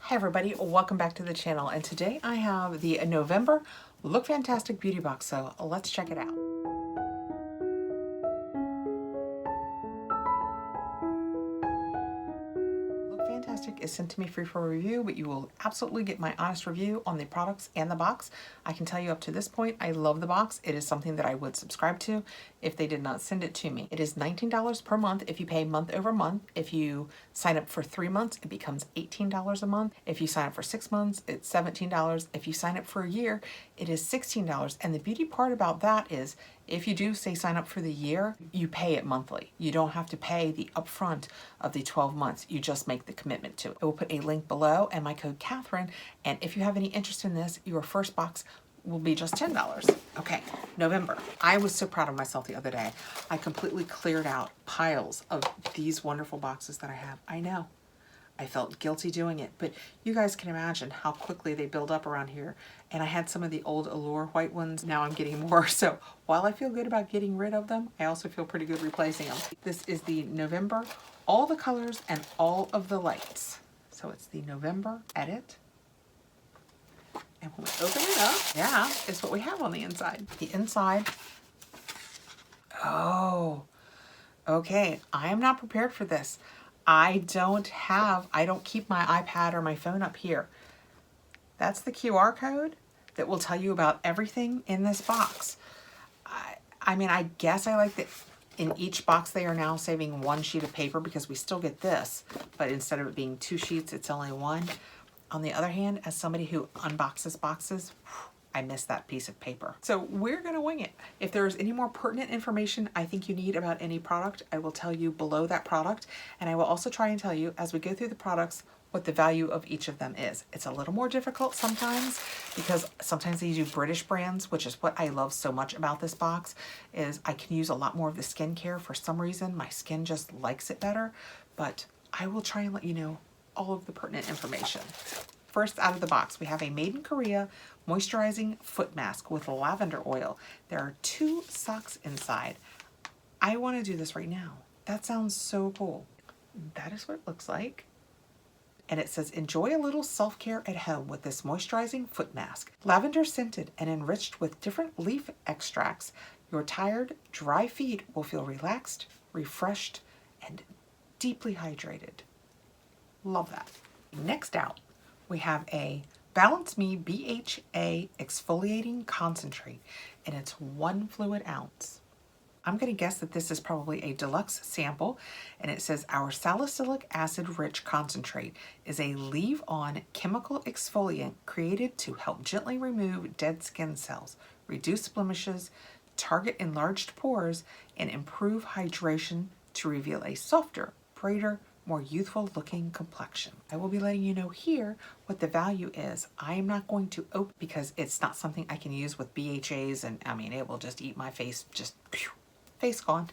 Hi everybody, welcome back to the channel, and today I have the November Look Fantastic Beauty Box, so let's check it out. Fantastic is sent to me free for review, but you will absolutely get my honest review on the products and the box. I can tell you up to this point, I love the box. It is something that I would subscribe to if they did not send it to me. It is $19 per month if you pay month over month. If you sign up for 3 months, it becomes $18 a month. If you sign up for 6 months, it's $17. If you sign up for a year, it is $16. And the beauty part about that is if you do say sign up for the year, you pay it monthly. You don't have to pay the upfront of the 12 months. You just make the commitment to it. I will put a link below and my code Kathrin. And if you have any interest in this, your first box will be just $10. Okay, November. I was so proud of myself the other day. I completely cleared out piles of these wonderful boxes that I have. I know. I felt guilty doing it, but you guys can imagine how quickly they build up around here. And I had some of the old Allure white ones. Now I'm getting more. So while I feel good about getting rid of them, I also feel pretty good replacing them. This is the November, all the colors and all of the lights. So it's the November Edit. And when we open it up, yeah, it's what we have on the inside. The inside, oh, okay. I am not prepared for this. I don't keep my iPad or my phone up here. That's the QR code that will tell you about everything in this box. I mean, I guess I like that in each box they are now saving 1 sheet of paper because we still get this, but instead of it being 2 sheets, it's only 1. On the other hand, as somebody who unboxes boxes, I miss that piece of paper. So we're gonna wing it. If there's any more pertinent information I think you need about any product, I will tell you below that product. And I will also try and tell you as we go through the products what the value of each of them is. It's a little more difficult sometimes because sometimes they do British brands, which is what I love so much about this box, is I can use a lot more of the skincare. For some reason, my skin just likes it better, but I will try and let you know all of the pertinent information. First out of the box, we have a Made in Korea Moisturizing Foot Mask with lavender oil. There are 2 socks inside. I want to do this right now. That sounds so cool. That is what it looks like. And it says, enjoy a little self-care at home with this moisturizing foot mask. Lavender scented and enriched with different leaf extracts, your tired, dry feet will feel relaxed, refreshed, and deeply hydrated. Love that. Next out, we have a Balance Me BHA Exfoliating Concentrate, and it's 1 fluid ounce. I'm going to guess that this is probably a deluxe sample, and it says our salicylic acid rich concentrate is a leave-on chemical exfoliant created to help gently remove dead skin cells, reduce blemishes, target enlarged pores, and improve hydration to reveal a softer, brighter, more youthful looking complexion. I will be letting you know here what the value is. I am not going to open because it's not something I can use with BHAs, and I mean, it will just eat my face, just face gone.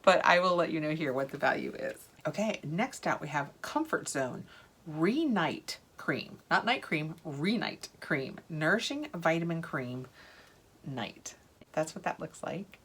But I will let you know here what the value is. Okay, next out we have Comfort Zone Re-Night Cream. Not night cream, Re-Night Cream. Nourishing Vitamin Cream Night. That's what that looks like.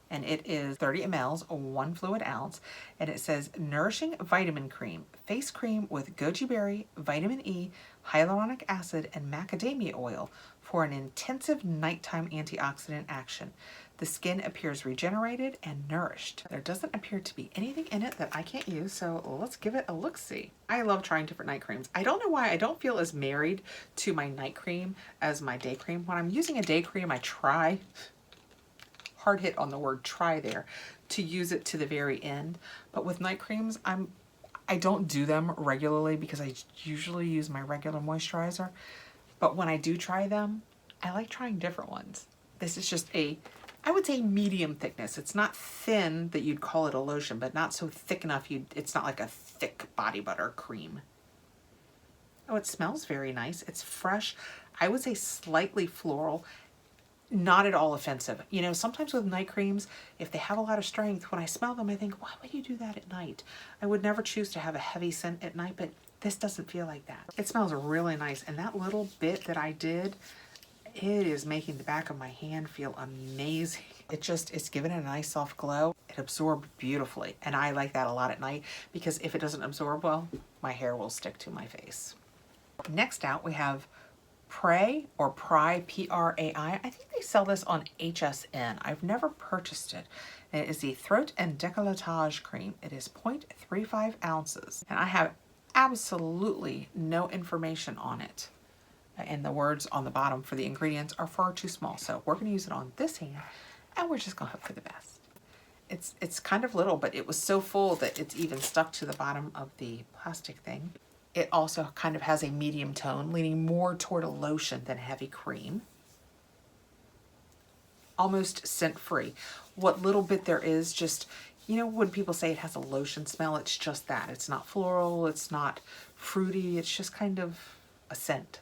And it is 30 mLs, 1 fluid ounce, and it says Nourishing Vitamin Cream, face cream with goji berry, vitamin E, hyaluronic acid, and macadamia oil for an intensive nighttime antioxidant action. The skin appears regenerated and nourished. There doesn't appear to be anything in it that I can't use, so let's give it a look-see. I love trying different night creams. I don't know why I don't feel as married to my night cream as my day cream. When I'm using a day cream, I try, hard hit on the word try there, to use it to the very end. But with night creams, I don't do them regularly because I usually use my regular moisturizer. But when I do try them, I like trying different ones. This is just I would say medium thickness. It's not thin that you'd call it a lotion, but not so thick enough it's not like a thick body butter cream. Oh, it smells very nice. It's fresh. I would say slightly floral. Not at all offensive. You know, sometimes with night creams, if they have a lot of strength, when I smell them, I think, why would you do that at night? I would never choose to have a heavy scent at night, but this doesn't feel like that. It smells really nice. And that little bit that I did, it is making the back of my hand feel amazing. It's giving it a nice soft glow. It absorbed beautifully. And I like that a lot at night because if it doesn't absorb well, my hair will stick to my face. Next out, we have Pray or Pry, P-R-A-I. I think they sell this on HSN. I've never purchased it. It is the Throat and Decolletage Cream. It is 0.35 ounces. And I have absolutely no information on it. And the words on the bottom for the ingredients are far too small. So we're going to use it on this hand, and we're just going to hope for the best. It's kind of little, but it was so full that it's even stuck to the bottom of the plastic thing. It also kind of has a medium tone, leaning more toward a lotion than heavy cream. Almost scent-free. What little bit there is, just, you know, when people say it has a lotion smell, it's just that. It's not floral, it's not fruity, it's just kind of a scent.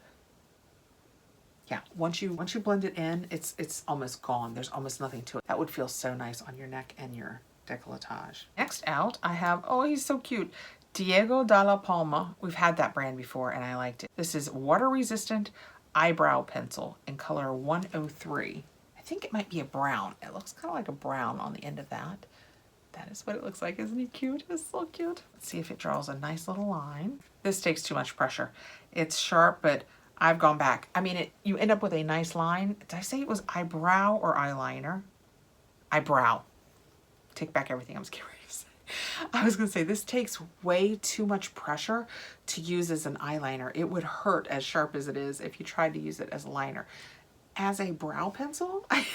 Yeah, once you blend it in, it's almost gone. There's almost nothing to it. That would feel so nice on your neck and your décolletage. Next out, I have, oh, he's so cute, Diego de la Palma. We've had that brand before and I liked it. This is water resistant eyebrow pencil in color 103. I think it might be a brown. It looks kind of like a brown on the end of that. That is what it looks like. Isn't he cute? It's so cute. Let's see if it draws a nice little line. This takes too much pressure. It's sharp, but I've gone back. I mean, you end up with a nice line. Did I say it was eyebrow or eyeliner? Eyebrow. Take back everything I was getting ready to say. I was going to say, this takes way too much pressure to use as an eyeliner. It would hurt as sharp as it is if you tried to use it as a liner. As a brow pencil, I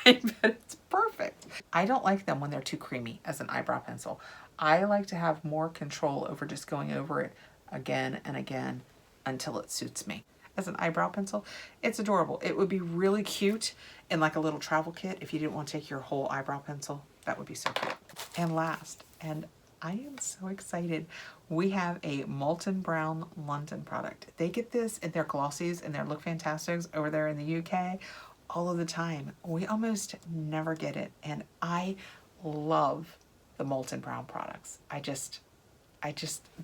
bet it's perfect. I don't like them when they're too creamy as an eyebrow pencil. I like to have more control over just going over it again and again until it suits me. As an eyebrow pencil, it's adorable. It would be really cute in like a little travel kit if you didn't want to take your whole eyebrow pencil. That would be so cute. And last, and I am so excited, we have a Moltom Brown London product. They get this in their glossies and their Look Fantastics over there in the UK all of the time. We almost never get it, and I love the Moltom Brown products.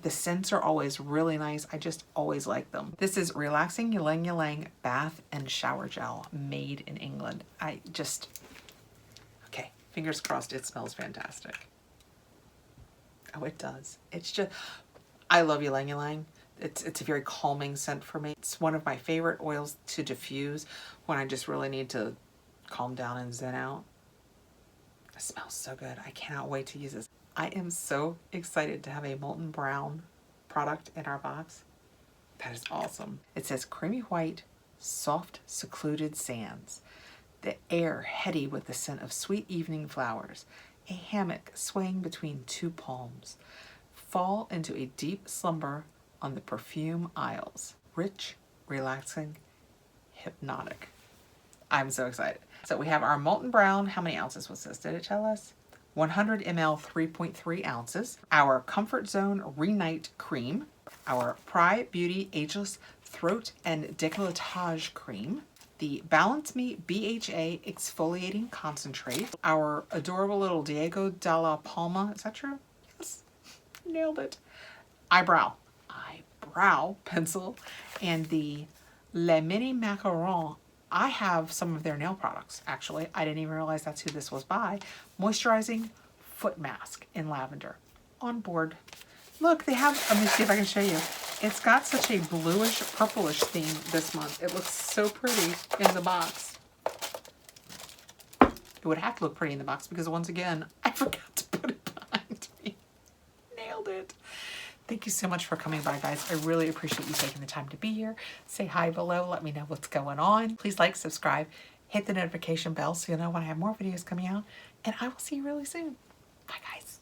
The scents are always really nice. I just always like them. This is Relaxing Ylang Ylang Bath and Shower Gel, made in England. Okay, fingers crossed it smells fantastic. Oh, it does. It's just, I love Ylang Ylang. It's a very calming scent for me. It's one of my favorite oils to diffuse when I just really need to calm down and zen out. It smells so good. I cannot wait to use this. I am so excited to have a Moltom Brown product in our box. That is awesome. It says creamy white, soft, secluded sands. The air heady with the scent of sweet evening flowers. A hammock swaying between two palms. Fall into a deep slumber on the perfume aisles. Rich, relaxing, hypnotic. I'm so excited. So we have our Moltom Brown. How many ounces was this? Did it tell us? 100 ml, 3.3 ounces. Our Comfort Zone Reunite Cream. Our Pry Beauty Ageless Throat and Decolletage Cream. The Balance Me BHA Exfoliating Concentrate. Our adorable little Diego de la Palma. Is that true? Yes. Nailed it. Eyebrow Pencil. And the Le Mini Macaron. I have some of their nail products, actually. I didn't even realize that's who this was by. Moisturizing Foot Mask in Lavender. On board. Look, they have, let me see if I can show you. It's got such a bluish, purplish theme this month. It looks so pretty in the box. It would have to look pretty in the box because, once again, I forgot to put it behind me. Nailed it. Thank you so much for coming by, guys. I really appreciate you taking the time to be here. Say hi below. Let me know what's going on. Please like, subscribe, hit the notification bell so you'll know when I have more videos coming out. And I will see you really soon. Bye, guys.